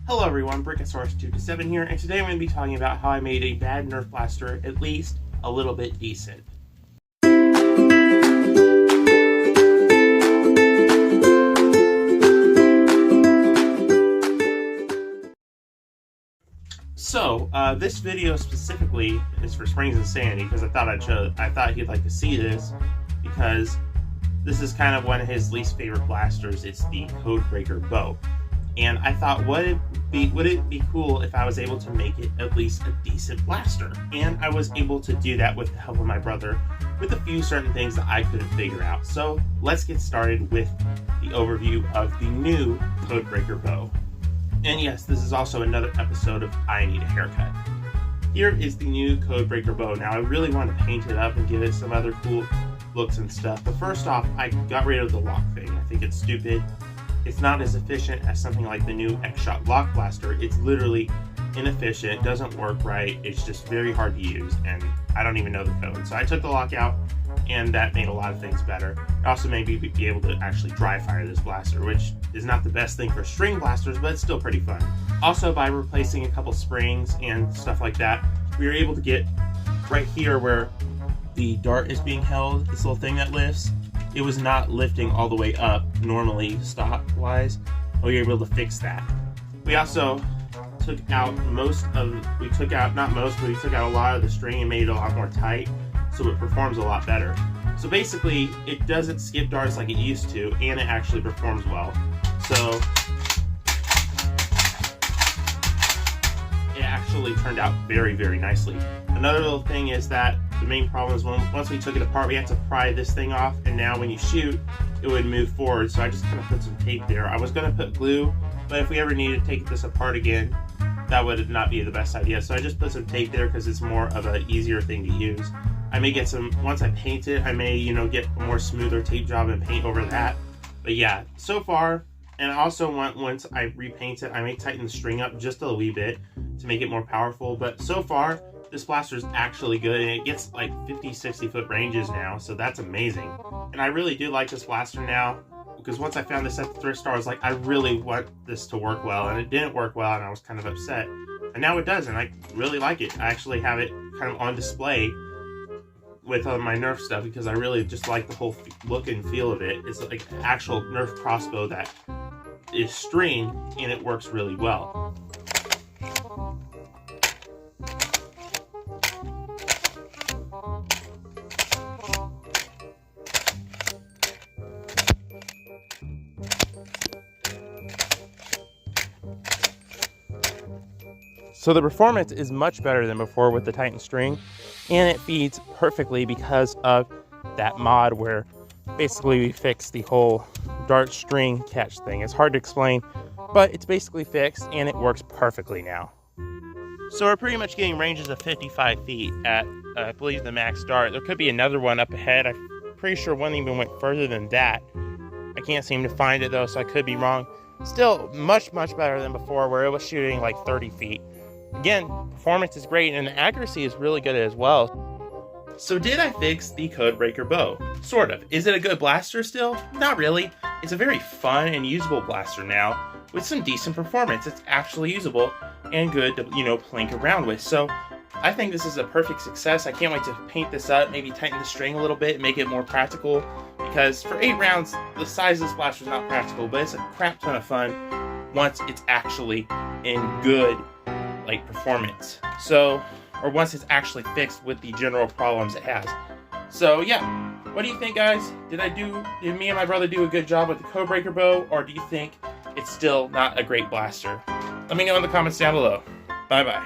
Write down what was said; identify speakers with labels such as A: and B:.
A: Hello everyone, Brickosaurus227 here, and today I'm going to be talking about how I made a bad Nerf blaster at least a little bit decent. So, this video specifically is for Springs Insanity because I thought he'd like to see this because this is kind of one of his least favorite blasters. It's the Code Breaker bow. And I thought, would it be cool if I was able to make it at least a decent blaster? And I was able to do that with the help of my brother with a few certain things that I couldn't figure out. So let's get started with the overview of the new Code Breaker bow. And yes, this is also another episode of I Need a Haircut. Here is the new Code Breaker bow. Now I really want to paint it up and give it some other cool looks and stuff. But first off, I got rid of the lock thing. I think it's stupid. It's not as efficient as something like the new X-Shot lock blaster. It's literally inefficient, it doesn't work right, it's just very hard to use, and I don't even know the code. So I took the lock out, and that made a lot of things better. It also made me be able to actually dry fire this blaster, which is not the best thing for string blasters, but it's still pretty fun. Also, by replacing a couple springs and stuff like that, we were able to get right here where the dart is being held, this little thing that lifts. It was not lifting all the way up normally stock-wise. We were able to fix that. We also took out we took out a lot of the string and made it a lot more tight, so it performs a lot better. So basically, it doesn't skip darts like it used to, and it actually performs well. So it actually turned out very, very nicely. Another little thing is that the main problem is once we took it apart, we had to pry this thing off, and now when you shoot, it would move forward. So I just kind of put some tape there. I was going to put glue, but if we ever needed to take this apart again, that would not be the best idea. So I just put some tape there because it's more of an easier thing to use. I may get some, once I paint it, I may, get a more smoother tape job and paint over that. But yeah, so far, and I also want, once I repaint it, I may tighten the string up just a wee bit to make it more powerful. But so far, this blaster is actually good, and it gets like 50-60 foot ranges now, so that's amazing. And I really do like this blaster now, because once I found this at the thrift store, I was like, I really want this to work well, and it didn't work well, and I was kind of upset. And now it does, and I really like it. I actually have it kind of on display with my Nerf stuff, because I really just like the whole look and feel of it. It's like an actual Nerf crossbow that is string, and it works really well. So the performance is much better than before with the Titan string, and it feeds perfectly because of that mod where basically we fixed the whole dart string catch thing. It's hard to explain, but it's basically fixed and it works perfectly now. So we're pretty much getting ranges of 55 feet at, I believe, the max dart. There could be another one up ahead. I'm pretty sure one even went further than that. I can't seem to find it though, so I could be wrong. Still much, much better than before where it was shooting like 30 feet. Again, performance is great and the accuracy is really good as well. So did I fix the Code Breaker bow? Sort of. Is it a good blaster still? Not really. It's a very fun and usable blaster now with some decent performance. It's actually usable and good to, plink around with. So I think this is a perfect success. I can't wait to paint this up, maybe tighten the string a little bit and make it more practical, because for 8 rounds, the size of this blaster is not practical, but it's a crap ton of fun once it's actually in good performance. So, or once it's actually fixed with the general problems it has. So yeah, what do you think, guys? Did me and my brother do a good job with the Code Breaker bow, or do you think it's still not a great blaster? Let me know in the comments down below. Bye bye.